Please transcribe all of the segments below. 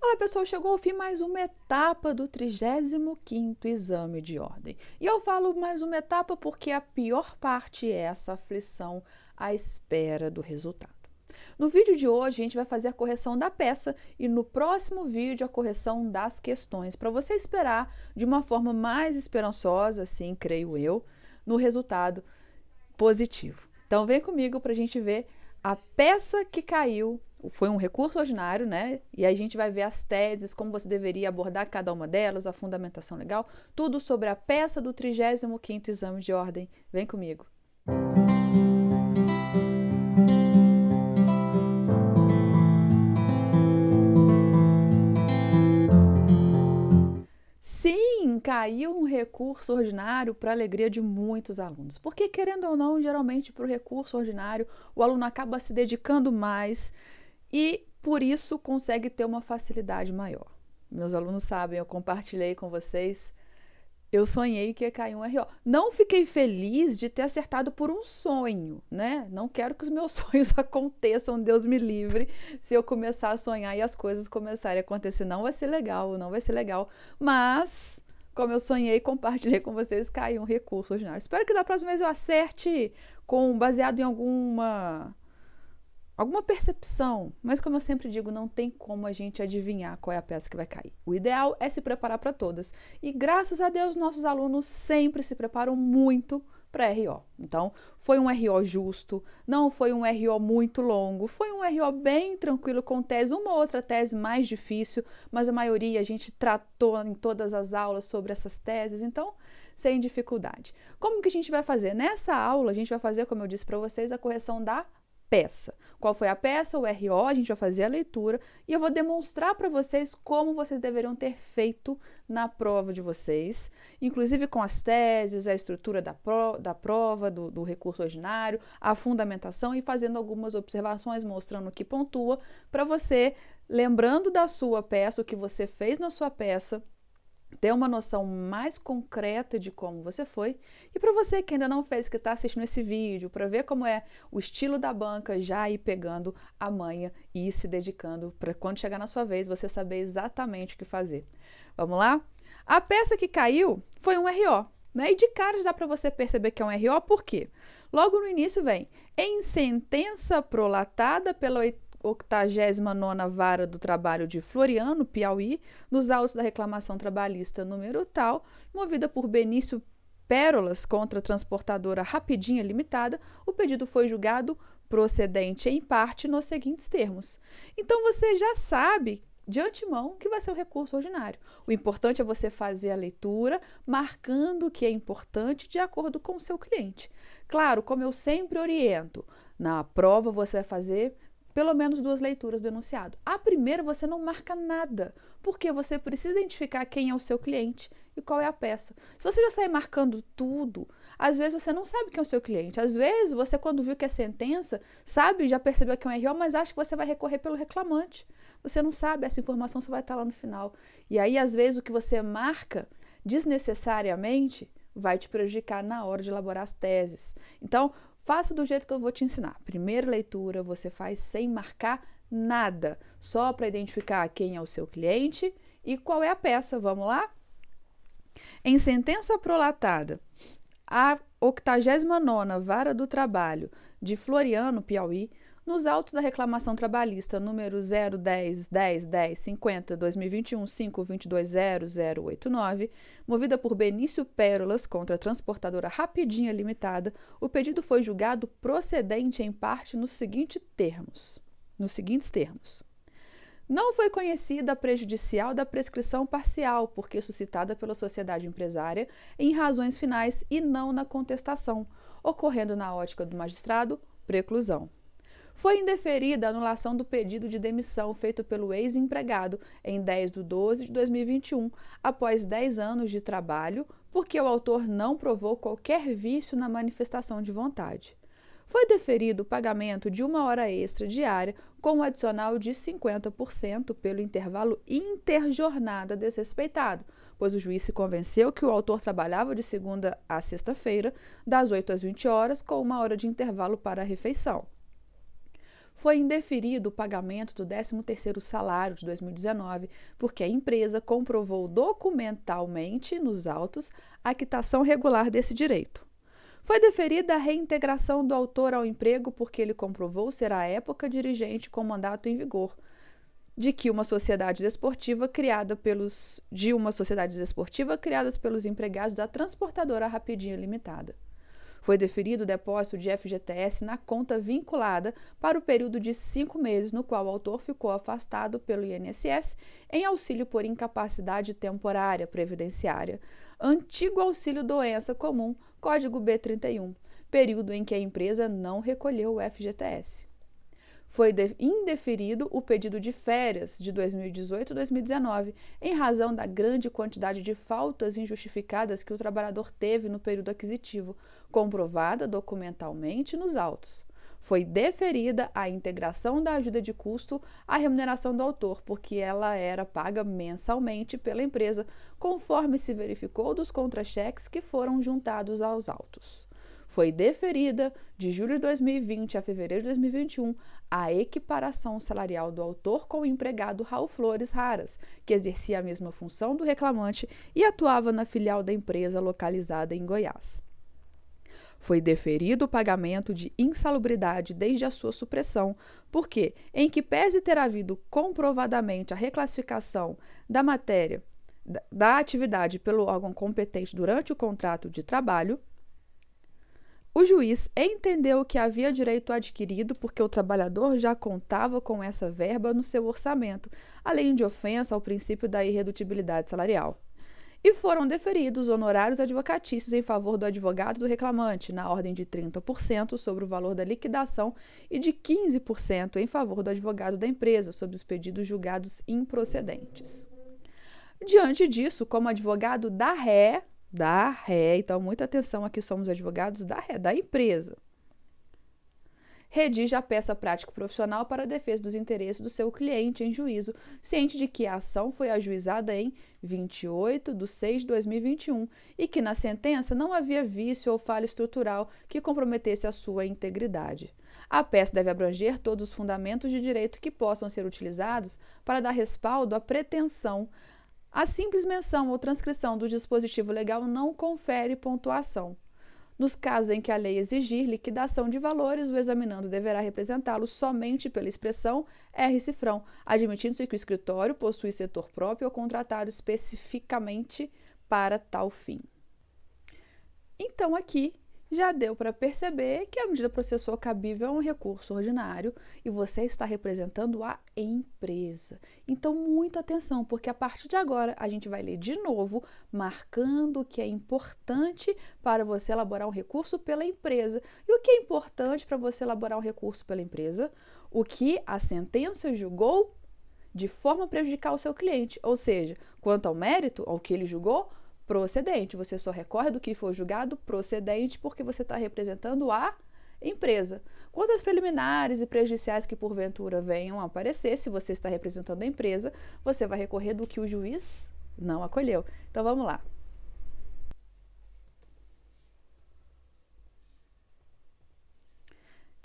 Olá pessoal, chegou ao fim mais uma etapa do 35º exame de ordem. E eu falo mais uma etapa porque a pior parte é essa aflição à espera do resultado. No vídeo de hoje a gente vai fazer a correção da peça e no próximo vídeo a correção das questões, para você esperar de uma forma mais esperançosa, assim, creio eu, no resultado positivo. Então vem comigo para a gente ver a peça que caiu. Foi um recurso ordinário, né? E aí a gente vai ver as teses, como você deveria abordar cada uma delas, a fundamentação legal, tudo sobre a peça do 35º exame de ordem. Vem comigo. Sim, caiu um recurso ordinário para a alegria de muitos alunos. Porque, querendo ou não, geralmente para o recurso ordinário, o aluno acaba se dedicando mais e, por isso, consegue ter uma facilidade maior. Meus alunos sabem, eu compartilhei com vocês, eu sonhei que ia cair um RO. Não fiquei feliz de ter acertado por um sonho, né? Não quero que os meus sonhos aconteçam, Deus me livre, se eu começar a sonhar e as coisas começarem a acontecer. Não vai ser legal, não vai ser legal. Mas, como eu sonhei, compartilhei com vocês, caiu um recurso ordinário. Espero que da próxima vez eu acerte baseado em alguma percepção, mas como eu sempre digo, não tem como a gente adivinhar qual é a peça que vai cair. O ideal é se preparar para todas. E graças a Deus, nossos alunos sempre se preparam muito para RO. Então, foi um RO justo, não foi um RO muito longo, foi um RO bem tranquilo com tese, uma ou outra tese mais difícil, mas a maioria a gente tratou em todas as aulas sobre essas teses, então, sem dificuldade. Como que a gente vai fazer? Nessa aula, a gente vai fazer, como eu disse para vocês, a correção da peça. Qual foi a peça? O RO, a gente vai fazer a leitura e eu vou demonstrar para vocês como vocês deveriam ter feito na prova de vocês, inclusive com as teses, a estrutura da prova, do recurso ordinário, a fundamentação e fazendo algumas observações, mostrando o que pontua, para você, lembrando da sua peça, o que você fez na sua peça, ter uma noção mais concreta de como você foi. E para você que ainda não fez, que está assistindo esse vídeo, para ver como é o estilo da banca, já ir pegando a manha e ir se dedicando para quando chegar na sua vez, você saber exatamente o que fazer. Vamos lá? A peça que caiu foi um RO, né? E de cara já dá para você perceber que é um RO, por quê? Logo no início vem, em sentença prolatada pela 89ª Vara do Trabalho de Floriano, Piauí, nos autos da reclamação trabalhista número tal, movida por Benício Pérolas contra a transportadora Rapidinha Limitada, o pedido foi julgado procedente em parte nos seguintes termos. Então você já sabe de antemão que vai ser um recurso ordinário. O importante é você fazer a leitura, marcando o que é importante de acordo com o seu cliente. Claro, como eu sempre oriento, na prova você vai fazer pelo menos 2 leituras do enunciado. A primeira você não marca nada, porque você precisa identificar quem é o seu cliente e qual é a peça. Se você já sair marcando tudo, às vezes você não sabe quem é o seu cliente. Às vezes você, quando viu que é sentença, sabe, já percebeu que é um RO, mas acha que você vai recorrer pelo reclamante. Você não sabe, essa informação só vai estar lá no final. E aí, às vezes, o que você marca desnecessariamente vai te prejudicar na hora de elaborar as teses. Então, faça do jeito que eu vou te ensinar. Primeira leitura você faz sem marcar nada, só para identificar quem é o seu cliente e qual é a peça. Vamos lá? Em sentença prolatada, a 89ª Vara do Trabalho de Floriano, Piauí, nos autos da reclamação trabalhista número 010.10.10.50.2021.5.22.0089, movida por Benício Pérolas contra a transportadora Rapidinha Limitada, o pedido foi julgado procedente em parte nos seguintes termos. Não foi conhecida a prejudicial da prescrição parcial, porque suscitada pela sociedade empresária em razões finais e não na contestação, ocorrendo na ótica do magistrado preclusão. Foi indeferida a anulação do pedido de demissão feito pelo ex-empregado em 10/12/2021, após 10 anos de trabalho, porque o autor não provou qualquer vício na manifestação de vontade. Foi deferido o pagamento de 1 hora extra diária com um adicional de 50% pelo intervalo interjornada desrespeitado, pois o juiz se convenceu que o autor trabalhava de segunda a sexta-feira, das 8 às 20 horas, com 1 hora de intervalo para a refeição. Foi indeferido o pagamento do 13º salário de 2019, porque a empresa comprovou documentalmente nos autos a quitação regular desse direito. Foi deferida a reintegração do autor ao emprego porque ele comprovou ser à época dirigente com mandato em vigor de uma sociedade desportiva criada pelos empregados da transportadora Rapidinho Limitada. Foi deferido o depósito de FGTS na conta vinculada para o período de 5 meses, no qual o autor ficou afastado pelo INSS em auxílio por incapacidade temporária previdenciária, antigo auxílio-doença comum, código B31, período em que a empresa não recolheu o FGTS. Foi indeferido o pedido de férias de 2018 e 2019, em razão da grande quantidade de faltas injustificadas que o trabalhador teve no período aquisitivo, comprovada documentalmente nos autos. Foi deferida a integração da ajuda de custo à remuneração do autor, porque ela era paga mensalmente pela empresa, conforme se verificou dos contra-cheques que foram juntados aos autos. Foi deferida, de julho de 2020 a fevereiro de 2021, a equiparação salarial do autor com o empregado Raul Flores Raras, que exercia a mesma função do reclamante e atuava na filial da empresa localizada em Goiás. Foi deferido o pagamento de insalubridade desde a sua supressão, porque, em que pese ter havido comprovadamente a reclassificação da matéria da atividade pelo órgão competente durante o contrato de trabalho, o juiz entendeu que havia direito adquirido porque o trabalhador já contava com essa verba no seu orçamento, além de ofensa ao princípio da irredutibilidade salarial. E foram deferidos honorários advocatícios em favor do advogado do reclamante, na ordem de 30% sobre o valor da liquidação e de 15% em favor do advogado da empresa, sobre os pedidos julgados improcedentes. Diante disso, como advogado da ré, então muita atenção aqui, somos advogados da ré, da empresa, redige a peça prática profissional para a defesa dos interesses do seu cliente em juízo, ciente de que a ação foi ajuizada em 28/6/2021 e que na sentença não havia vício ou falha estrutural que comprometesse a sua integridade. A peça deve abranger todos os fundamentos de direito que possam ser utilizados para dar respaldo à pretensão. A simples menção ou transcrição do dispositivo legal não confere pontuação. Nos casos em que a lei exigir liquidação de valores, o examinando deverá representá-los somente pela expressão R-cifrão, admitindo-se que o escritório possui setor próprio ou contratado especificamente para tal fim. Então, aqui já deu para perceber que a medida processual cabível é um recurso ordinário e você está representando a empresa. Então, muita atenção, porque a partir de agora a gente vai ler de novo, marcando o que é importante para você elaborar um recurso pela empresa. E o que é importante para você elaborar um recurso pela empresa? O que a sentença julgou de forma a prejudicar o seu cliente, ou seja, quanto ao mérito, ao que ele julgou, procedente. Você só recorre do que for julgado procedente porque você está representando a empresa. Quanto às preliminares e prejudiciais que porventura venham a aparecer, se você está representando a empresa, você vai recorrer do que o juiz não acolheu. Então vamos lá.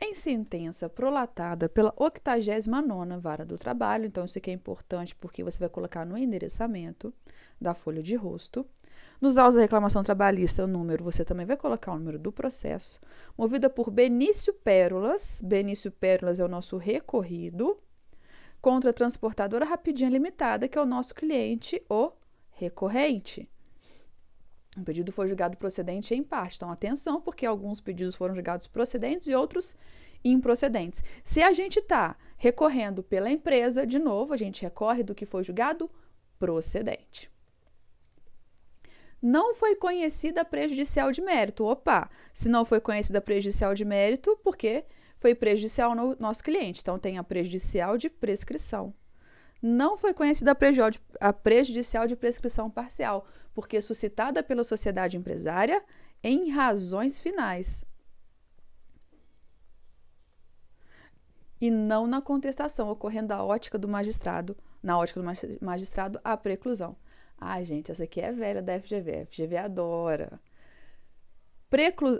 Em sentença prolatada pela 89ª Vara do Trabalho, então isso aqui é importante porque você vai colocar no endereçamento da folha de rosto. Nos autos da reclamação trabalhista, o número, você também vai colocar o número do processo. Movida por Benício Pérolas é o nosso recorrido, contra a transportadora Rapidinho Limitada, que é o nosso cliente, o recorrente. O pedido foi julgado procedente em parte. Então, atenção, porque alguns pedidos foram julgados procedentes e outros improcedentes. Se a gente está recorrendo pela empresa, de novo, a gente recorre do que foi julgado procedente. Não foi conhecida a prejudicial de mérito. Opa, se não foi conhecida a prejudicial de mérito, porque foi prejudicial no nosso cliente. Então, tem a prejudicial de prescrição. Não foi conhecida a prejudicial de prescrição parcial, porque suscitada pela sociedade empresária em razões finais. E não na contestação, ocorrendo na ótica do magistrado, a preclusão. Ai, gente, essa aqui é velha da FGV. A FGV adora.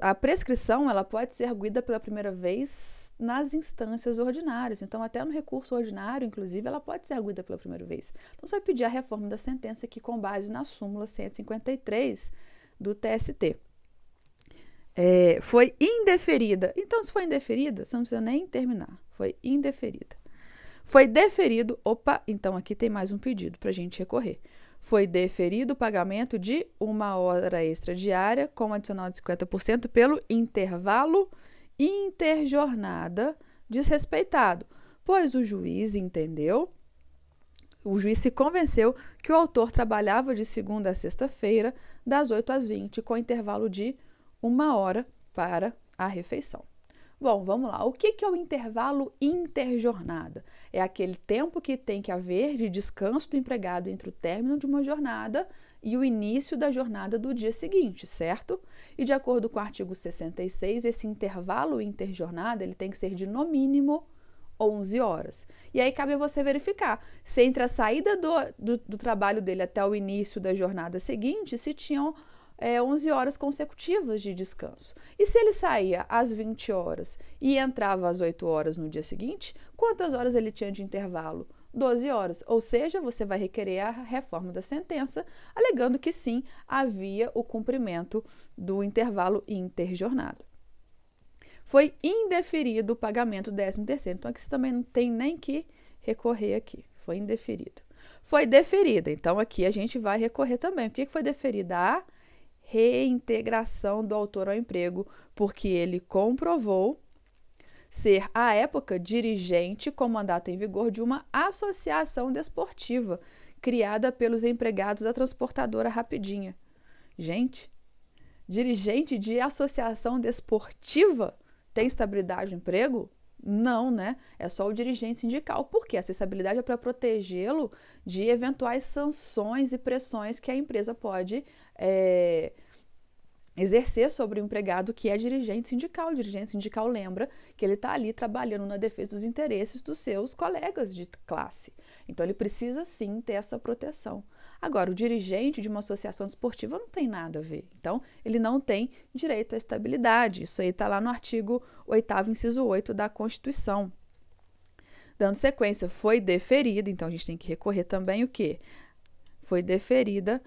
A prescrição ela pode ser arguida pela primeira vez nas instâncias ordinárias. Então, até no recurso ordinário, inclusive, ela pode ser arguida pela primeira vez. Então, você vai pedir a reforma da sentença aqui com base na súmula 153 do TST. Foi indeferida. Então, se foi indeferida, você não precisa nem terminar. Foi indeferida. Foi deferido. Então aqui tem mais um pedido para a gente recorrer. Foi deferido o pagamento de 1 hora extra diária com adicional de 50% pelo intervalo interjornada desrespeitado, pois o juiz se convenceu que o autor trabalhava de segunda a sexta-feira, das 8 às 20, com intervalo de 1 hora para a refeição. Bom, vamos lá. O que é o intervalo interjornada? É aquele tempo que tem que haver de descanso do empregado entre o término de uma jornada e o início da jornada do dia seguinte, certo? E de acordo com o artigo 66, esse intervalo interjornada ele tem que ser de no mínimo 11 horas. E aí cabe a você verificar se entre a saída do trabalho dele até o início da jornada seguinte, se tinham 11 horas consecutivas de descanso. E se ele saía às 20 horas e entrava às 8 horas no dia seguinte, quantas horas ele tinha de intervalo? 12 horas. Ou seja, você vai requerer a reforma da sentença, alegando que sim, havia o cumprimento do intervalo interjornada. Foi indeferido o pagamento do 13º. Então, aqui você também não tem nem que recorrer aqui. Foi indeferido. Foi deferida. Então, aqui a gente vai recorrer também. O que foi deferida? A reintegração do autor ao emprego, porque ele comprovou ser, à época, dirigente com mandato em vigor de uma associação desportiva criada pelos empregados da transportadora Rapidinha. Gente, dirigente de associação desportiva tem estabilidade no emprego? Não, né? É só o dirigente sindical. Por quê? Essa estabilidade é para protegê-lo de eventuais sanções e pressões que a empresa pode exercer sobre o empregado que é dirigente sindical. O dirigente sindical lembra que ele está ali trabalhando na defesa dos interesses dos seus colegas de classe. Então, ele precisa sim ter essa proteção. Agora, o dirigente de uma associação desportiva não tem nada a ver. Então, ele não tem direito à estabilidade. Isso aí está lá no artigo 8º, inciso 8 da Constituição. Dando sequência, foi deferida, então a gente tem que recorrer também o quê? Foi deferido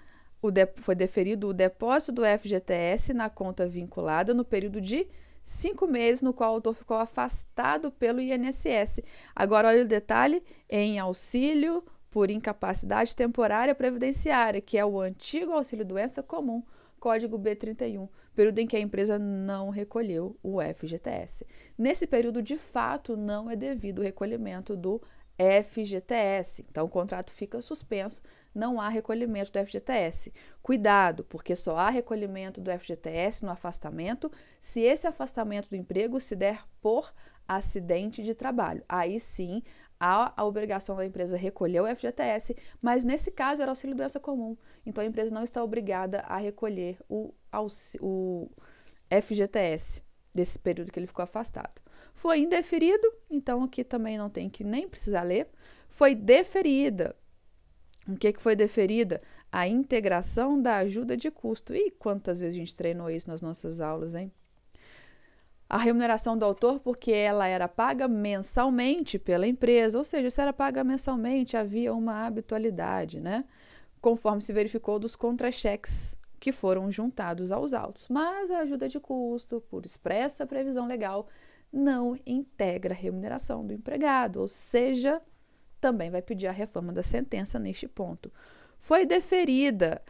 o depósito do FGTS na conta vinculada no período de 5 meses, no qual o autor ficou afastado pelo INSS. Agora, olha o detalhe, em auxílio por incapacidade temporária previdenciária, que é o antigo auxílio-doença comum, código B31, período em que a empresa não recolheu o FGTS. Nesse período, de fato, não é devido o recolhimento do FGTS. Então, o contrato fica suspenso, não há recolhimento do FGTS. Cuidado, porque só há recolhimento do FGTS no afastamento se esse afastamento do emprego se der por acidente de trabalho. Aí sim, há a obrigação da empresa recolher o FGTS, mas nesse caso era auxílio-doença comum. Então, a empresa não está obrigada a recolher o FGTS desse período que ele ficou afastado. Foi indeferido, então aqui também não tem que nem precisar ler. Foi deferida. O que foi deferida? A integração da ajuda de custo. E quantas vezes a gente treinou isso nas nossas aulas, hein? A remuneração do autor, porque ela era paga mensalmente pela empresa, ou seja, se era paga mensalmente, havia uma habitualidade, né? Conforme se verificou dos contra-cheques que foram juntados aos autos. Mas a ajuda de custo, por expressa previsão legal, não integra a remuneração do empregado, ou seja, também vai pedir a reforma da sentença neste ponto. Foi deferida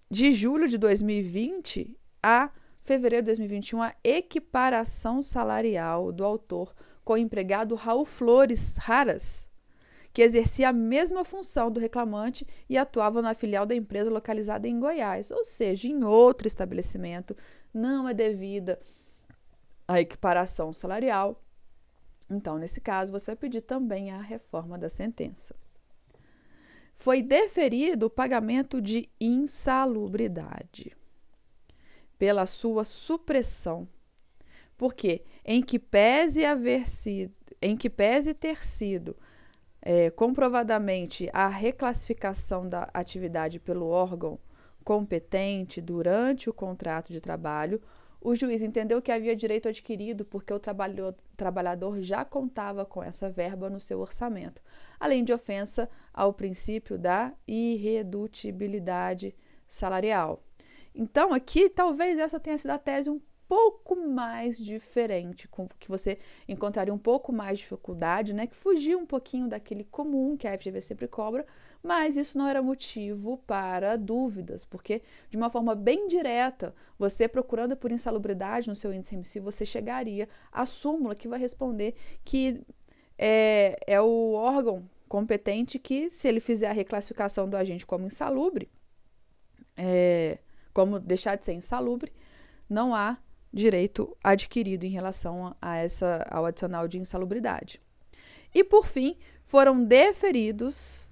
de julho de 2020 a fevereiro de 2021 a equiparação salarial do autor com o empregado Raul Flores Raras, que exercia a mesma função do reclamante e atuava na filial da empresa localizada em Goiás, ou seja, em outro estabelecimento, não é devida a equiparação salarial. Então, nesse caso, você vai pedir também a reforma da sentença. Foi deferido o pagamento de insalubridade pela sua supressão, porque em que pese ter sido comprovadamente a reclassificação da atividade pelo órgão competente durante o contrato de trabalho, O juiz entendeu que havia direito adquirido porque o trabalhador já contava com essa verba no seu orçamento, além de ofensa ao princípio da irredutibilidade salarial. Então, aqui, talvez essa tenha sido a tese um pouco mais diferente, com que você encontraria um pouco mais de dificuldade, né, que fugia um pouquinho daquele comum que a FGV sempre cobra, mas isso não era motivo para dúvidas, porque de uma forma bem direta, você procurando por insalubridade no seu índice remissivo, você chegaria à súmula que vai responder que é o órgão competente que, se ele fizer a reclassificação do agente como insalubre, como deixar de ser insalubre, não há direito adquirido em relação ao adicional de insalubridade. E, por fim, foram deferidos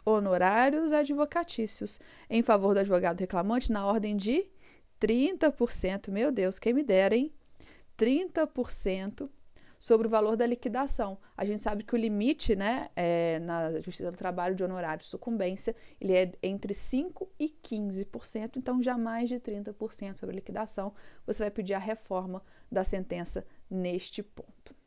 honorários advocatícios em favor do advogado reclamante na ordem de 30%, meu Deus, quem me dera, hein? 30% sobre o valor da liquidação. A gente sabe que o limite, né, na Justiça do Trabalho de honorário de sucumbência, ele é entre 5% e 15%, então jamais de 30% sobre a liquidação. Você vai pedir a reforma da sentença neste ponto.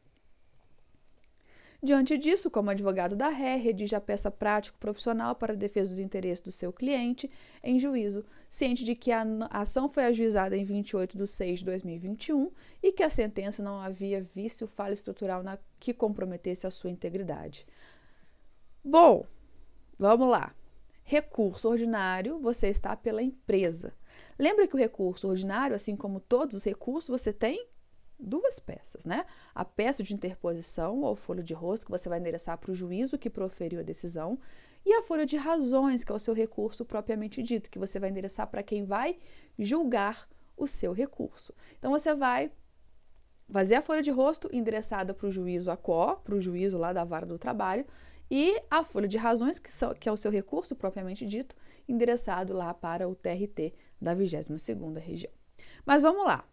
Diante disso, como advogado da ré, redige a peça prático-profissional para a defesa dos interesses do seu cliente em juízo, ciente de que a ação foi ajuizada em 28/6/2021 e que a sentença não havia vício, falha estrutural que comprometesse a sua integridade. Bom, vamos lá. Recurso ordinário, você está pela empresa. Lembra que o recurso ordinário, assim como todos os recursos, você tem duas peças, né? A peça de interposição, ou folha de rosto, que você vai endereçar para o juízo que proferiu a decisão, e a folha de razões, que é o seu recurso propriamente dito, que você vai endereçar para quem vai julgar o seu recurso. Então, você vai fazer a folha de rosto endereçada para o juízo ACO, para o juízo lá da vara do trabalho, e a folha de razões, que é o seu recurso propriamente dito, endereçado lá para o TRT da 22ª região. Mas vamos lá.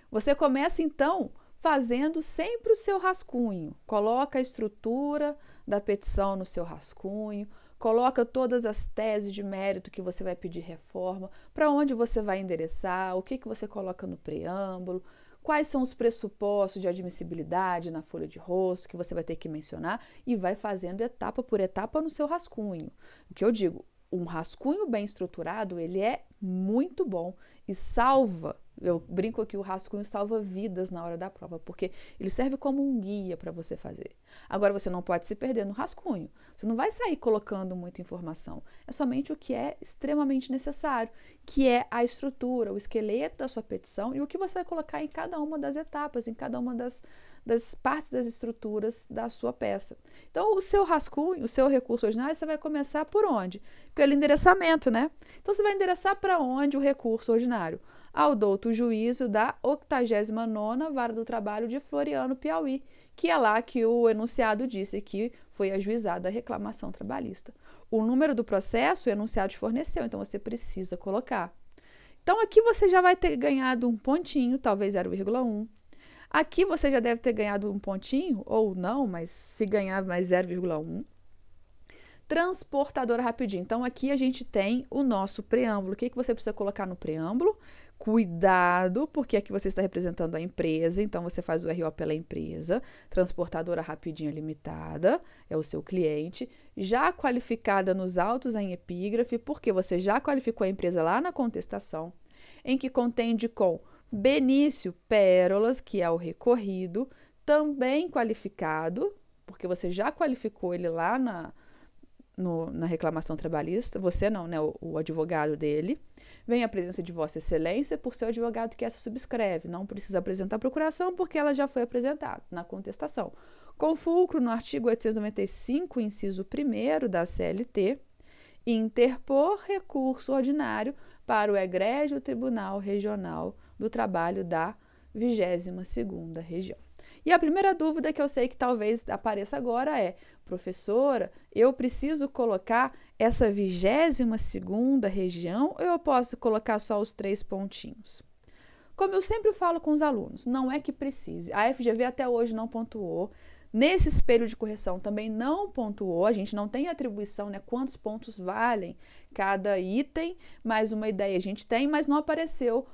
Você começa, então, fazendo sempre o seu rascunho. Coloca a estrutura da petição no seu rascunho, coloca todas as teses de mérito que você vai pedir reforma, para onde você vai endereçar, o que você coloca no preâmbulo, quais são os pressupostos de admissibilidade na folha de rosto que você vai ter que mencionar e vai fazendo etapa por etapa no seu rascunho. O que eu digo, um rascunho bem estruturado, ele é muito bom e salva. Eu brinco aqui, o rascunho salva vidas na hora da prova, porque ele serve como um guia para você fazer. Agora, você não pode se perder no rascunho. Você não vai sair colocando muita informação. É somente o que é extremamente necessário, que é a estrutura, o esqueleto da sua petição e o que você vai colocar em cada uma das etapas, em cada uma das partes das estruturas da sua peça. Então, o seu rascunho, o seu recurso ordinário, você vai começar por onde? Pelo endereçamento, né? Então, você vai endereçar para onde o recurso ordinário? Ao douto juízo da 89ª Vara do Trabalho de Floriano, Piauí, que é lá que o enunciado disse que foi ajuizada a reclamação trabalhista. O número do processo o enunciado te forneceu, então você precisa colocar. Então, aqui você já vai ter ganhado um pontinho, talvez 0,1. Aqui você já deve ter ganhado um pontinho, ou não, mas se ganhar mais 0,1. Transportadora rapidinho. Então, aqui a gente tem o nosso preâmbulo. O que você precisa colocar no preâmbulo? Cuidado, porque aqui você está representando a empresa, então você faz o RO pela empresa. Transportadora rapidinho limitada, é o seu cliente. Já qualificada nos autos em epígrafe, porque você já qualificou a empresa lá na contestação, em que contende com Benício Pérolas, que é o recorrido, também qualificado, porque você já qualificou ele lá na reclamação trabalhista, você não, né, o advogado dele. Vem a presença de Vossa Excelência por seu advogado que essa subscreve. Não precisa apresentar a procuração porque ela já foi apresentada na contestação. Com fulcro no artigo 895, inciso 1º da CLT, interpor recurso ordinário para o egrégio Tribunal Regional do Trabalho da 22ª Região. E a primeira dúvida que eu sei que talvez apareça agora é: professora, eu preciso colocar essa 22ª região ou eu posso colocar só os 3 pontinhos? Como eu sempre falo com os alunos, não é que precise. A FGV até hoje não pontuou. Nesse espelho de correção também não pontuou. A gente não tem atribuição, né? Quantos pontos valem cada item, mas uma ideia a gente tem, mas não apareceu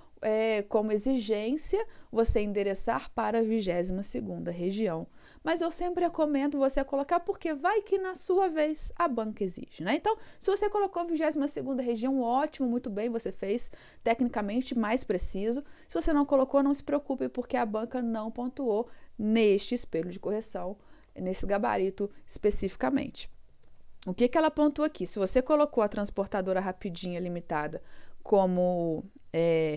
como exigência você endereçar para a 22ª região. Mas eu sempre recomendo você colocar, porque vai que na sua vez a banca exige, né? Então, se você colocou a 22ª região, ótimo, muito bem, você fez tecnicamente mais preciso. Se você não colocou, não se preocupe, porque a banca não pontuou neste espelho de correção, nesse gabarito especificamente. O que ela pontua aqui? Se você colocou a transportadora Rapidinha Limitada como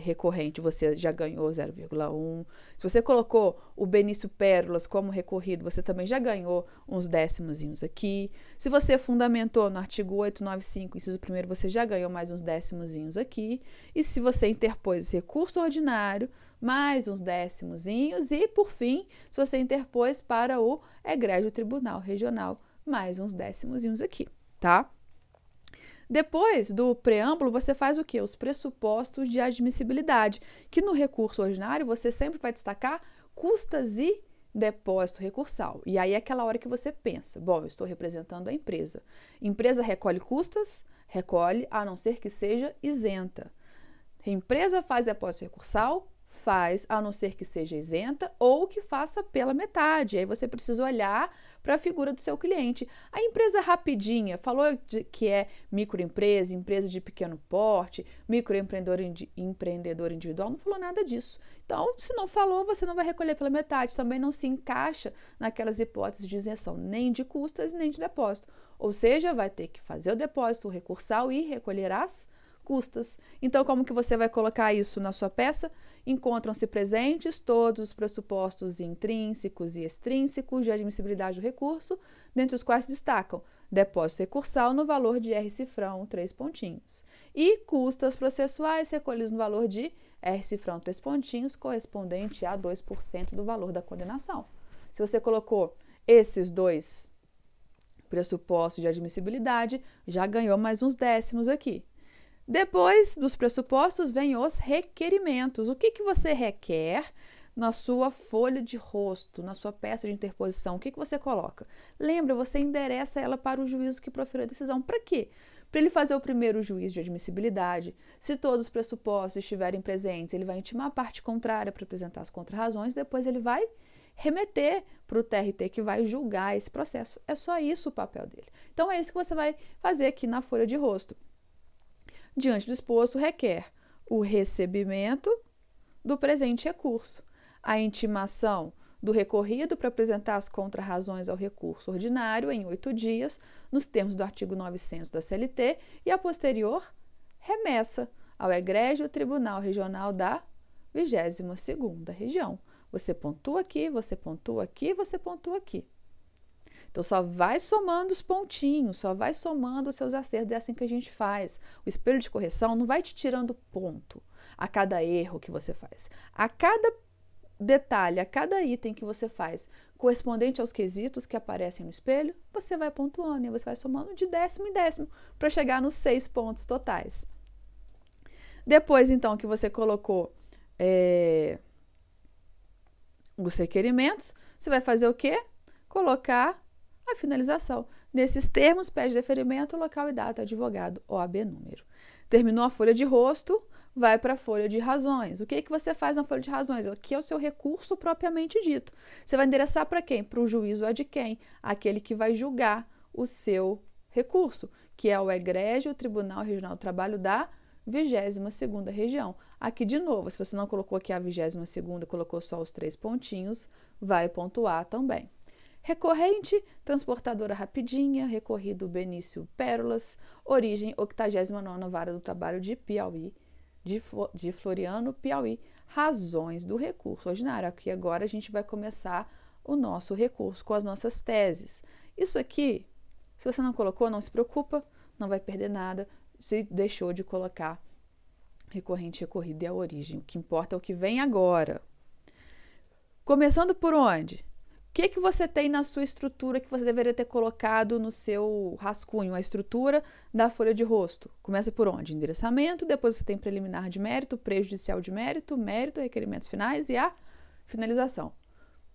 recorrente, você já ganhou 0,1. Se você colocou o Benício Pérolas como recorrido, você também já ganhou uns décimozinhos aqui. Se você fundamentou no artigo 895, inciso 1º, você já ganhou mais uns décimozinhos aqui. E se você interpôs recurso ordinário, mais uns décimozinhos. E, por fim, se você interpôs para o egrégio Tribunal Regional, mais uns décimozinhos aqui, tá? Depois do preâmbulo, você faz o quê? Os pressupostos de admissibilidade, que no recurso ordinário você sempre vai destacar custas e depósito recursal. E aí é aquela hora que você pensa, bom, eu estou representando a empresa. Empresa recolhe custas? Recolhe, a não ser que seja isenta. Empresa faz depósito recursal? Faz, a não ser que seja isenta ou que faça pela metade. Aí você precisa olhar para a figura do seu cliente. A empresa Rapidinha falou que é microempresa, empresa de pequeno porte, microempreendedor individual, não falou nada disso. Então, se não falou, você não vai recolher pela metade. Também não se encaixa naquelas hipóteses de isenção, nem de custas, nem de depósito. Ou seja, vai ter que fazer o depósito recursal e recolher as custas. Então, como que você vai colocar isso na sua peça? Encontram-se presentes todos os pressupostos intrínsecos e extrínsecos de admissibilidade do recurso, dentre os quais se destacam depósito recursal no valor de R cifrão 3 pontinhos e custas processuais recolhidas no valor de R cifrão 3 pontinhos, correspondente a 2% do valor da condenação. Se você colocou esses dois pressupostos de admissibilidade, já ganhou mais uns décimos aqui. Depois dos pressupostos, vem os requerimentos. O que você requer na sua folha de rosto, na sua peça de interposição? O que você coloca? Lembra, você endereça ela para o juízo que proferiu a decisão. Para quê? Para ele fazer o primeiro juízo de admissibilidade. Se todos os pressupostos estiverem presentes, ele vai intimar a parte contrária para apresentar as contrarrazões, depois ele vai remeter para o TRT que vai julgar esse processo. É só isso o papel dele. Então, é isso que você vai fazer aqui na folha de rosto. Diante do exposto, requer o recebimento do presente recurso, a intimação do recorrido para apresentar as contrarrazões ao recurso ordinário em 8 dias, nos termos do artigo 900 da CLT, e a posterior remessa ao egrégio Tribunal Regional da 22ª Região. Você pontua aqui, você pontua aqui, você pontua aqui. Então, só vai somando os pontinhos, só vai somando os seus acertos. É assim que a gente faz. O espelho de correção não vai te tirando ponto a cada erro que você faz. A cada detalhe, a cada item que você faz correspondente aos quesitos que aparecem no espelho, você vai pontuando e você vai somando de décimo em décimo para chegar nos 6 pontos totais. Depois, então, que você colocou os requerimentos, você vai fazer o quê? Colocar a finalização. Nesses termos, pede deferimento, local e data, advogado, OAB número. Terminou a folha de rosto, vai para a folha de razões. O que você faz na folha de razões? Aqui é o seu recurso propriamente dito. Você vai endereçar para quem? Para o juízo é de quem? Aquele que vai julgar o seu recurso, que é o egrégio Tribunal Regional do Trabalho da 22ª Região. Aqui, de novo, se você não colocou aqui a 22ª, colocou só os 3 pontinhos, vai pontuar também. Recorrente, transportadora Rapidinha, recorrido Benício Pérolas, origem 89ª Vara do Trabalho de Piauí, de Floriano, Piauí. Razões do recurso ordinário. Aqui agora a gente vai começar o nosso recurso com as nossas teses. Isso aqui, se você não colocou, não se preocupa, não vai perder nada se deixou de colocar recorrente, recorrido e a origem. O que importa é o que vem agora. Começando por onde? O que você tem na sua estrutura que você deveria ter colocado no seu rascunho? A estrutura da folha de rosto. Começa por onde? Endereçamento, depois você tem preliminar de mérito, prejudicial de mérito, mérito, requerimentos finais e a finalização.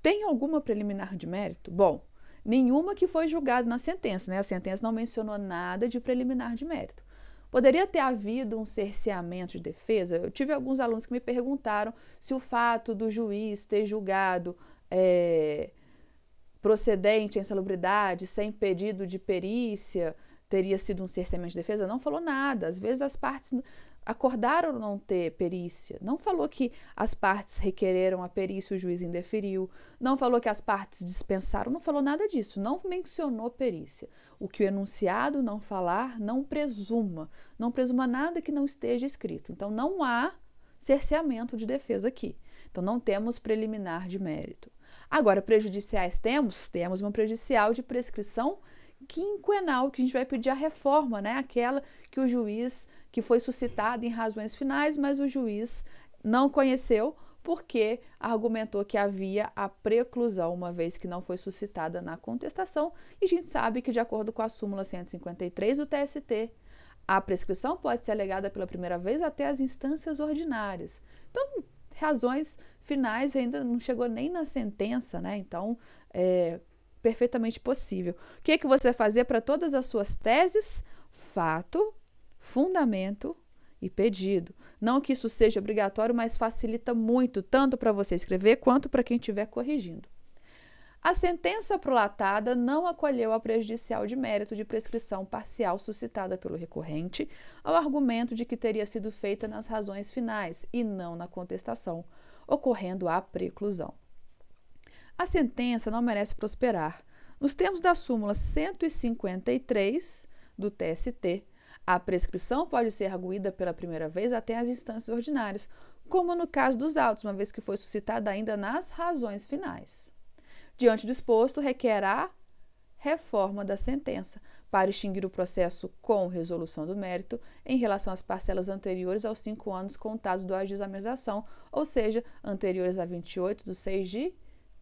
Tem alguma preliminar de mérito? Bom, nenhuma que foi julgada na sentença, né? A sentença não mencionou nada de preliminar de mérito. Poderia ter havido um cerceamento de defesa? Eu tive alguns alunos que me perguntaram se o fato do juiz ter julgado procedente a insalubridade sem pedido de perícia teria sido um cerceamento de defesa. Não falou nada. Às vezes as partes acordaram não ter perícia. Não falou que as partes requereram a perícia e o juiz indeferiu. Não falou que as partes dispensaram. Não falou nada disso. Não mencionou perícia. O que o enunciado não falar, não presuma. Não presuma nada que não esteja escrito. Então, não há cerceamento de defesa aqui. Então, não temos preliminar de mérito. Agora, prejudiciais temos uma prejudicial de prescrição quinquenal, que a gente vai pedir a reforma, né? Aquela que o juiz, que foi suscitada em razões finais, mas o juiz não conheceu porque argumentou que havia a preclusão, uma vez que não foi suscitada na contestação, e a gente sabe que, de acordo com a súmula 153 do TST, a prescrição pode ser alegada pela primeira vez até as instâncias ordinárias. Então, razões finais ainda não chegou nem na sentença, né? Então, perfeitamente possível. O que você vai fazer para todas as suas teses? Fato, fundamento e pedido. Não que isso seja obrigatório, mas facilita muito, tanto para você escrever quanto para quem estiver corrigindo. A sentença prolatada não acolheu a prejudicial de mérito de prescrição parcial suscitada pelo recorrente ao argumento de que teria sido feita nas razões finais e não na contestação, ocorrendo a preclusão. A sentença não merece prosperar. Nos termos da súmula 153 do TST, a prescrição pode ser arguída pela primeira vez até as instâncias ordinárias, como no caso dos autos, uma vez que foi suscitada ainda nas razões finais. Diante do exposto, requer a reforma da sentença para extinguir o processo com resolução do mérito em relação às parcelas anteriores aos 5 anos contados do ajuizamento da ação, ou seja, anteriores a 28 de 6 de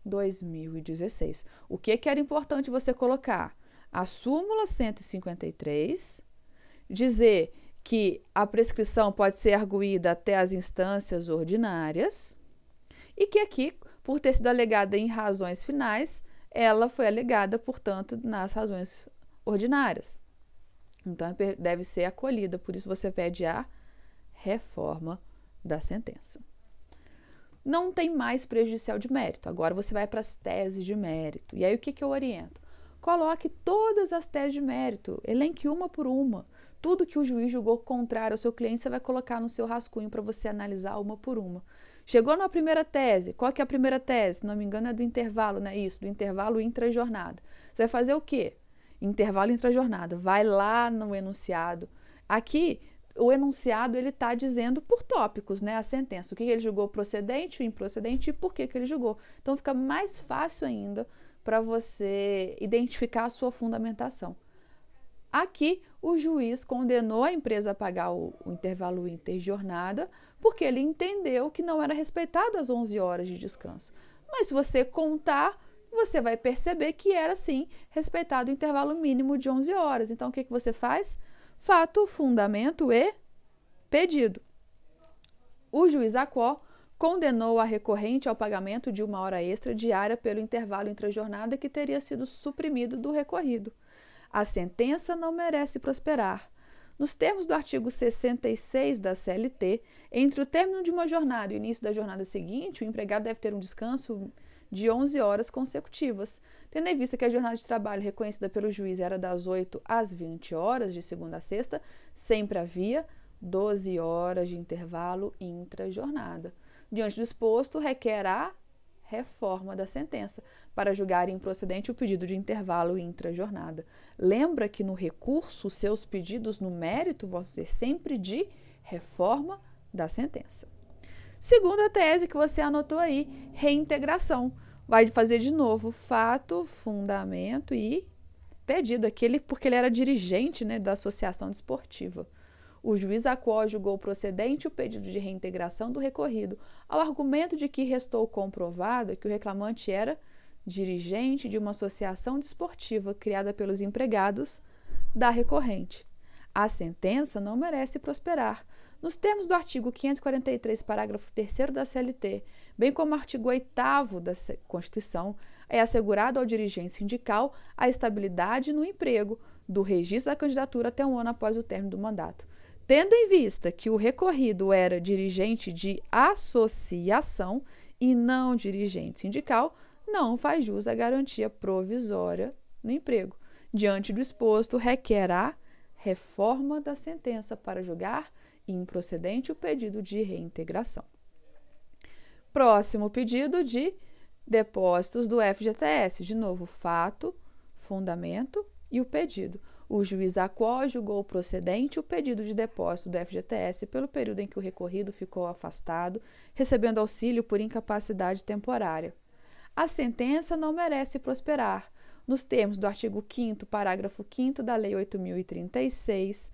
2016. O que era importante você colocar? A súmula 153, dizer que a prescrição pode ser arguída até as instâncias ordinárias e que aqui, por ter sido alegada em razões finais, ela foi alegada, portanto, nas razões ordinárias. Então, deve ser acolhida, por isso você pede a reforma da sentença. Não tem mais prejudicial de mérito, agora você vai para as teses de mérito. E aí, o que eu oriento? Coloque todas as teses de mérito, elenque uma por uma. Tudo que o juiz julgou contrário ao seu cliente, você vai colocar no seu rascunho para você analisar uma por uma. Chegou na primeira tese, qual que é a primeira tese? Se não me engano é do intervalo, né? Isso, do intervalo intrajornada. Você vai fazer o quê? Intervalo intrajornada, vai lá no enunciado. Aqui, o enunciado, ele está dizendo por tópicos, né? A sentença, o que ele julgou procedente, improcedente e por que ele julgou. Então, fica mais fácil ainda para você identificar a sua fundamentação. Aqui, o juiz condenou a empresa a pagar o intervalo interjornada porque ele entendeu que não era respeitado as 11 horas de descanso. Mas se você contar, você vai perceber que era, sim, respeitado o intervalo mínimo de 11 horas. Então, o que você faz? Fato, fundamento e pedido. O juiz Acó condenou a recorrente ao pagamento de 1 hora extra diária pelo intervalo intrajornada que teria sido suprimido do recorrido. A sentença não merece prosperar. Nos termos do artigo 66 da CLT, entre o término de uma jornada e o início da jornada seguinte, o empregado deve ter um descanso de 11 horas consecutivas, tendo em vista que a jornada de trabalho reconhecida pelo juiz era das 8 às 20 horas, de segunda a sexta, sempre havia 12 horas de intervalo intrajornada. Diante do exposto, requer a reforma da sentença para julgar improcedente o pedido de intervalo intrajornada. Lembra que no recurso, seus pedidos no mérito vão ser sempre de reforma da sentença. Segunda tese que você anotou aí, reintegração. Vai fazer de novo fato, fundamento e pedido, porque ele era dirigente, né, da associação desportiva. O juiz Acó julgou procedente o pedido de reintegração do recorrido, ao argumento de que restou comprovado que o reclamante era dirigente de uma associação desportiva criada pelos empregados da recorrente. A sentença não merece prosperar. Nos termos do artigo 543, parágrafo 3º da CLT, bem como o artigo 8º da Constituição, é assegurado ao dirigente sindical a estabilidade no emprego, do registro da candidatura até um ano após o término do mandato. Tendo em vista que o recorrido era dirigente de associação e não dirigente sindical, não faz jus à garantia provisória no emprego. Diante do exposto, requer a reforma da sentença para julgar improcedente o pedido de reintegração. Próximo pedido de depósitos do FGTS. De novo, fato, fundamento e o pedido. O juiz da qual julgou procedente o pedido de depósito do FGTS pelo período em que o recorrido ficou afastado, recebendo auxílio por incapacidade temporária. A sentença não merece prosperar, nos termos do artigo 5º, parágrafo 5º da Lei 8.036,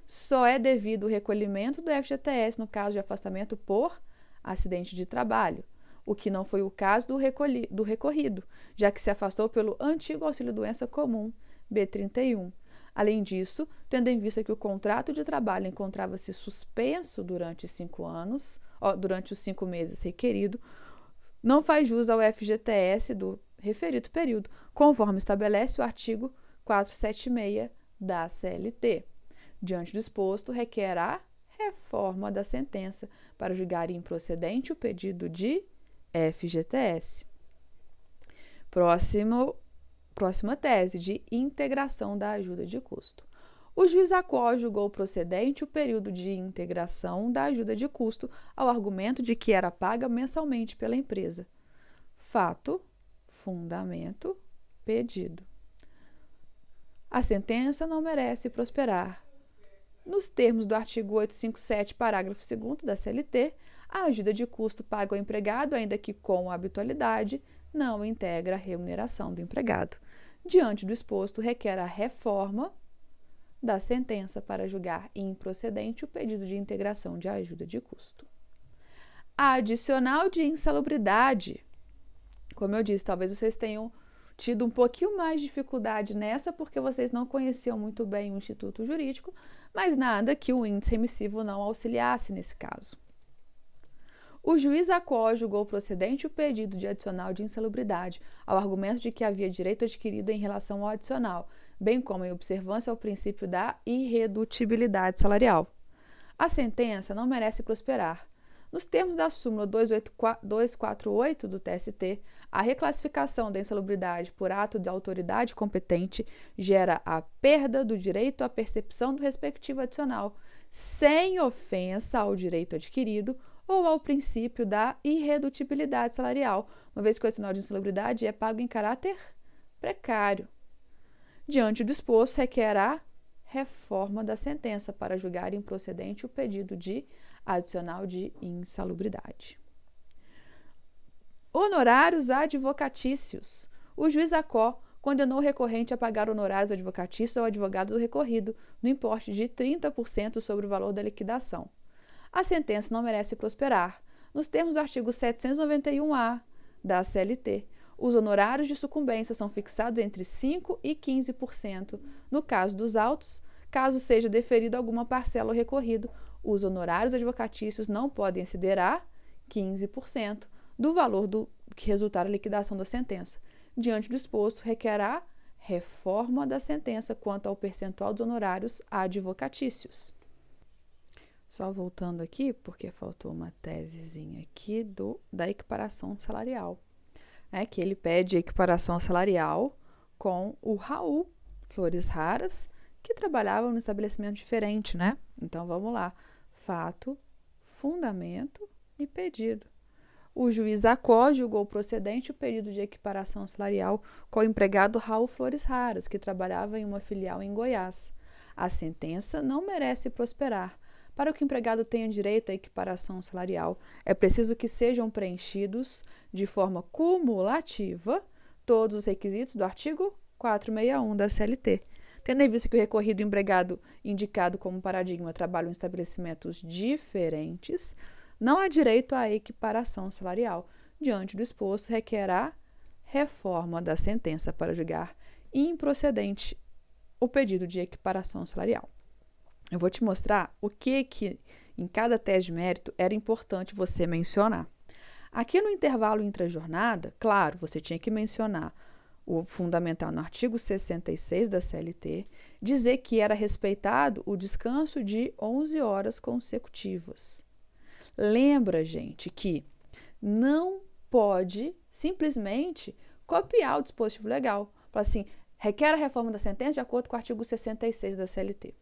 só é devido o recolhimento do FGTS no caso de afastamento por acidente de trabalho, o que não foi o caso do recorrido, já que se afastou pelo antigo auxílio-doença comum, B31. Além disso, tendo em vista que o contrato de trabalho encontrava-se suspenso durante os 5 meses requerido, não faz jus ao FGTS do referido período, conforme estabelece o artigo 476 da CLT. Diante do exposto, requer a reforma da sentença para julgar improcedente o pedido de FGTS. Próxima tese, de integração da ajuda de custo. O juiz da qual julgou procedente o período de integração da ajuda de custo ao argumento de que era paga mensalmente pela empresa. Fato, fundamento, pedido. A sentença não merece prosperar. Nos termos do artigo 857, parágrafo 2º da CLT, a ajuda de custo paga ao empregado, ainda que com habitualidade, não integra a remuneração do empregado. Diante do exposto, requer a reforma da sentença para julgar improcedente o pedido de integração de ajuda de custo. A adicional de insalubridade. Como eu disse, talvez vocês tenham tido um pouquinho mais de dificuldade nessa porque vocês não conheciam muito bem o Instituto Jurídico, mas nada que o índice remissivo não auxiliasse nesse caso. O juiz da qual julgou procedente o pedido de adicional de insalubridade ao argumento de que havia direito adquirido em relação ao adicional, bem como em observância ao princípio da irredutibilidade salarial. A sentença não merece prosperar. Nos termos da súmula 248 do TST, a reclassificação da insalubridade por ato de autoridade competente gera a perda do direito à percepção do respectivo adicional, sem ofensa ao direito adquirido ou ao princípio da irredutibilidade salarial, uma vez que o adicional de insalubridade é pago em caráter precário. Diante do exposto, requer a reforma da sentença para julgar improcedente o pedido de adicional de insalubridade. Honorários advocatícios. O juiz da qual condenou o recorrente a pagar honorários advocatícios ao advogado do recorrido, no importe de 30% sobre o valor da liquidação. A sentença não merece prosperar. Nos termos do artigo 791-A da CLT, os honorários de sucumbência são fixados entre 5% e 15%. No caso dos autos, caso seja deferida alguma parcela ao recorrido, os honorários advocatícios não podem exceder a 15% do valor que resultar a liquidação da sentença. Diante do exposto, requer a reforma da sentença quanto ao percentual dos honorários advocatícios. Só voltando aqui, porque faltou uma tesezinha aqui da equiparação salarial, né, que ele pede equiparação salarial com o Raul Flores Raras, que trabalhava num estabelecimento diferente, né? Então, vamos lá. Fato, fundamento e pedido. O juiz da qual julgou procedente o pedido de equiparação salarial com o empregado Raul Flores Raras, que trabalhava em uma filial em Goiás. A sentença não merece prosperar. Para que o empregado tenha direito à equiparação salarial, é preciso que sejam preenchidos de forma cumulativa todos os requisitos do artigo 461 da CLT. Tendo em vista que o recorrido empregado indicado como paradigma trabalha em estabelecimentos diferentes, não há direito à equiparação salarial. Diante do exposto, requer a reforma da sentença para julgar improcedente o pedido de equiparação salarial. Eu vou te mostrar o que em cada tese de mérito era importante você mencionar. Aqui no intervalo intrajornada, claro, você tinha que mencionar o fundamental no artigo 66 da CLT, dizer que era respeitado o descanso de 11 horas consecutivas. Lembra, gente, que não pode simplesmente copiar o dispositivo legal. Fala assim, requer a reforma da sentença de acordo com o artigo 66 da CLT.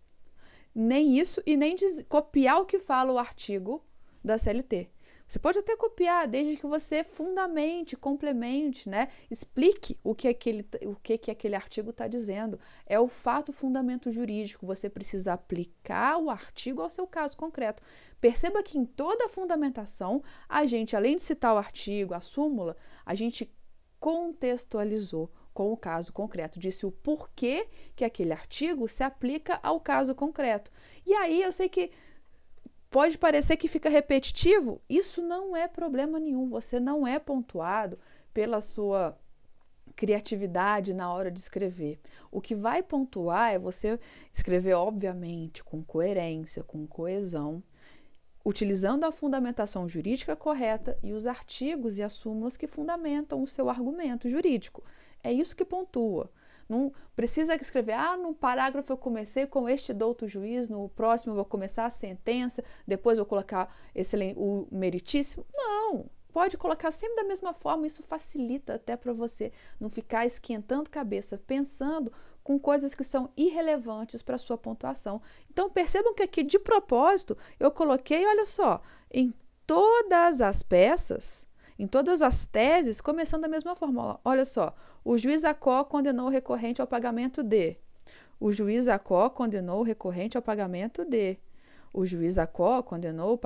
Nem isso e nem copiar o que fala o artigo da CLT. Você pode até copiar, desde que você fundamente, complemente, né? Explique o que aquele artigo está dizendo. É o fato fundamento jurídico. Você precisa aplicar o artigo ao seu caso concreto. Perceba que em toda a fundamentação, a gente, além de citar o artigo, a súmula, a gente contextualizou com o caso concreto, disse o porquê que aquele artigo se aplica ao caso concreto. E aí eu sei que pode parecer que fica repetitivo, isso não é problema nenhum, você não é pontuado pela sua criatividade na hora de escrever. O que vai pontuar é você escrever, obviamente, com coerência, com coesão, utilizando a fundamentação jurídica correta e os artigos e as súmulas que fundamentam o seu argumento jurídico. É isso que pontua. Não precisa escrever, no parágrafo eu comecei com este douto juiz, no próximo eu vou começar a sentença, depois eu vou colocar o meritíssimo. Não, pode colocar sempre da mesma forma, isso facilita até para você não ficar esquentando cabeça, pensando com coisas que são irrelevantes para a sua pontuação. Então percebam que aqui de propósito eu coloquei, olha só, em todas as peças, em todas as teses, começando da mesma forma. Olha só, o juiz ACO condenou o recorrente ao pagamento de. O juiz ACO condenou o recorrente ao pagamento de. O juiz ACO condenou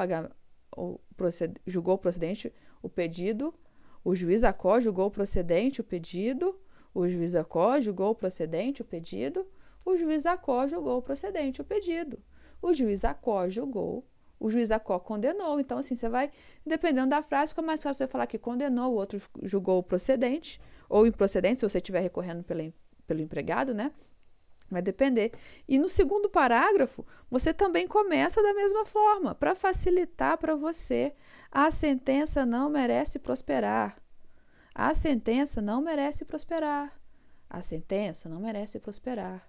julgou procedente o pedido. O juiz ACO julgou procedente o pedido. O juiz ACO julgou procedente o pedido. O juiz ACO julgou procedente o pedido. O juiz ACO julgou. O juiz ACO condenou. Então, assim, você vai, dependendo da frase, fica mais fácil você falar que condenou, o outro julgou procedente, ou improcedente, se você estiver recorrendo pelo empregado, né? Vai depender. E no segundo parágrafo, você também começa da mesma forma, para facilitar para você. A sentença não merece prosperar. A sentença não merece prosperar. A sentença não merece prosperar.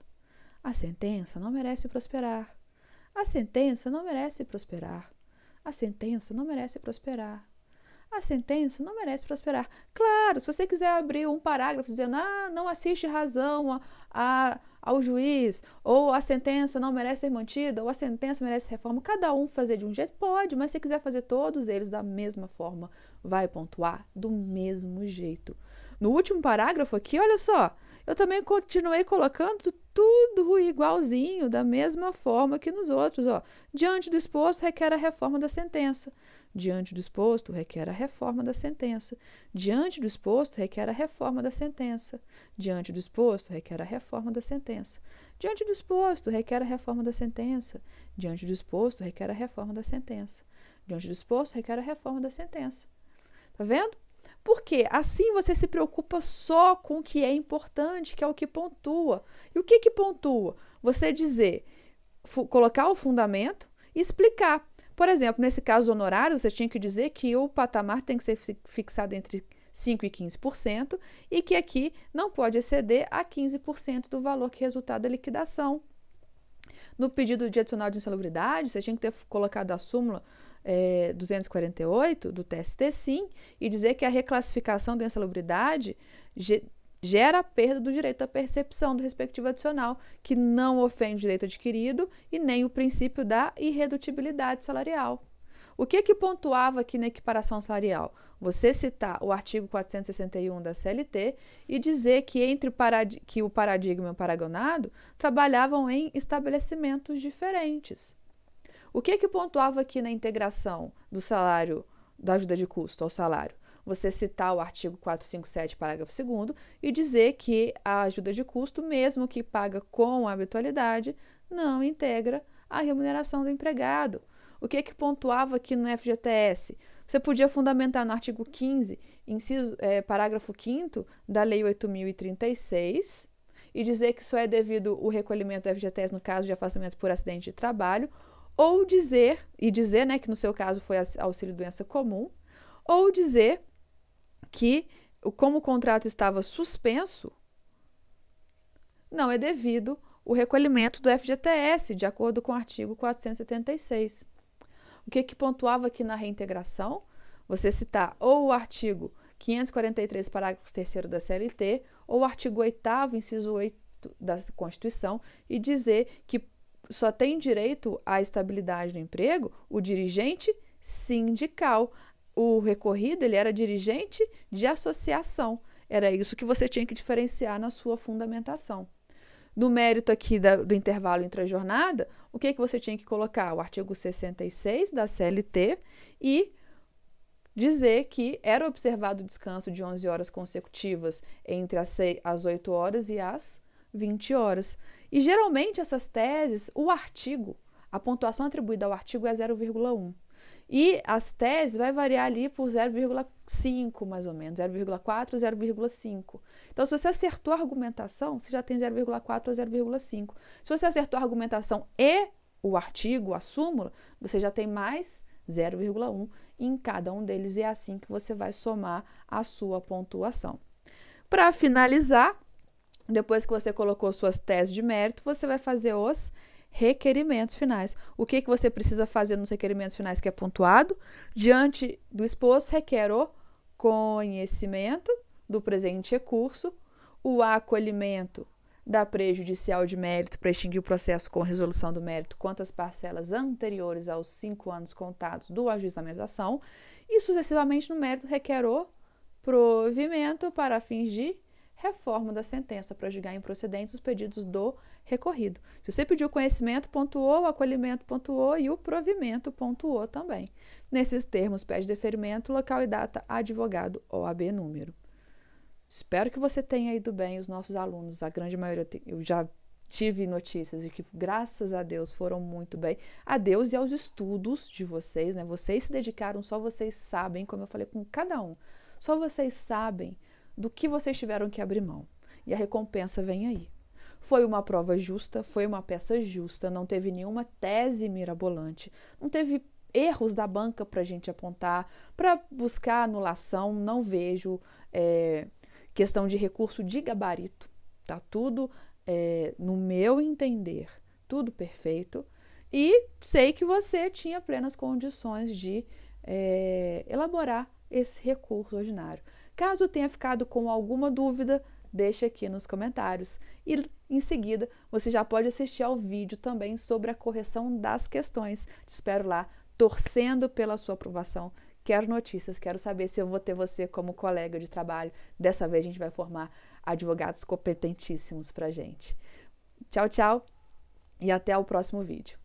A sentença não merece prosperar. A sentença não merece prosperar. A sentença não merece prosperar. A sentença não merece prosperar. Claro, se você quiser abrir um parágrafo dizendo não assiste razão ao juiz, ou a sentença não merece ser mantida, ou a sentença merece reforma, cada um fazer de um jeito, pode, mas se quiser fazer todos eles da mesma forma, vai pontuar do mesmo jeito. No último parágrafo aqui, olha só, eu também continuei colocando tudo igualzinho, da mesma forma que nos outros. Diante do exposto, requer a reforma da sentença. Diante do exposto, requer a reforma da sentença. Diante do exposto, requer a reforma da sentença. Diante do exposto, requer a reforma da sentença. Diante do exposto, requer a reforma da sentença. Diante do exposto, requer a reforma da sentença. Diante do exposto, requer a reforma da sentença. Tá vendo? Porque assim você se preocupa só com o que é importante, que é o que pontua. E o que pontua? Você dizer, colocar o fundamento e explicar. Por exemplo, nesse caso honorário, você tinha que dizer que o patamar tem que ser fixado entre 5% e 15% e que aqui não pode exceder a 15% do valor que resultar da liquidação. No pedido de adicional de insalubridade, você tinha que ter colocado a súmula 248 do TST-SIM e dizer que a reclassificação da insalubridade gera a perda do direito à percepção do respectivo adicional, que não ofende o direito adquirido e nem o princípio da irredutibilidade salarial. O que pontuava aqui na equiparação salarial? Você citar o artigo 461 da CLT e dizer que que o paradigma e o paragonado trabalhavam em estabelecimentos diferentes. O que pontuava aqui na integração do salário, da ajuda de custo ao salário? Você citar o artigo 457, parágrafo 2º, e dizer que a ajuda de custo, mesmo que paga com habitualidade, não integra a remuneração do empregado. O que pontuava aqui no FGTS? Você podia fundamentar no artigo 15, parágrafo 5º da Lei 8.036, e dizer que só é devido o recolhimento do FGTS no caso de afastamento por acidente de trabalho, ou dizer, né, que no seu caso foi auxílio doença comum, ou dizer que, como o contrato estava suspenso, não é devido o recolhimento do FGTS, de acordo com o artigo 476. O que pontuava aqui na reintegração? Você citar ou o artigo 543, parágrafo 3º da CLT, ou o artigo 8º, inciso 8 da Constituição, e dizer que só tem direito à estabilidade do emprego o dirigente sindical. O recorrido, ele era dirigente de associação. Era isso que você tinha que diferenciar na sua fundamentação. No mérito aqui do intervalo intra-jornada, o que você tinha que colocar? O artigo 66 da CLT e dizer que era observado o descanso de 11 horas consecutivas entre as 8 horas e as 20 horas. E geralmente essas teses, a pontuação atribuída ao artigo é 0,1. E as teses vai variar ali por 0,5 mais ou menos, 0,4, 0,5. Então, se você acertou a argumentação, você já tem 0,4 ou 0,5. Se você acertou a argumentação e o artigo, a súmula, você já tem mais 0,1 em cada um deles, e é assim que você vai somar a sua pontuação. Para finalizar, depois que você colocou suas teses de mérito, você vai fazer os requerimentos finais. O que você precisa fazer nos requerimentos finais que é pontuado? Diante do exposto, requer o conhecimento do presente recurso, o acolhimento da prejudicial de mérito para extinguir o processo com resolução do mérito quanto às parcelas anteriores aos 5 anos contados do ajuizamento da ação, e sucessivamente no mérito requer o provimento para fins de reforma da sentença para julgar improcedentes os pedidos do recorrido. Se você pediu conhecimento, pontuou, o acolhimento pontuou e o provimento pontuou também. Nesses termos, pede deferimento, local e data, advogado, OAB número. Espero que você tenha ido bem, os nossos alunos, a grande maioria, eu já tive notícias de que, graças a Deus, foram muito bem. A Deus e aos estudos de vocês, né? Vocês se dedicaram, só vocês sabem, como eu falei com cada um, só vocês sabem do que vocês tiveram que abrir mão. E a recompensa vem aí. Foi uma prova justa, foi uma peça justa, não teve nenhuma tese mirabolante, não teve erros da banca para a gente apontar, para buscar anulação, não vejo questão de recurso de gabarito. Tá tudo, no meu entender, tudo perfeito. E sei que você tinha plenas condições de elaborar esse recurso ordinário. Caso tenha ficado com alguma dúvida, deixe aqui nos comentários. E em seguida, você já pode assistir ao vídeo também sobre a correção das questões. Te espero lá, torcendo pela sua aprovação. Quero notícias, quero saber se eu vou ter você como colega de trabalho. Dessa vez a gente vai formar advogados competentíssimos pra gente. Tchau, tchau e até o próximo vídeo.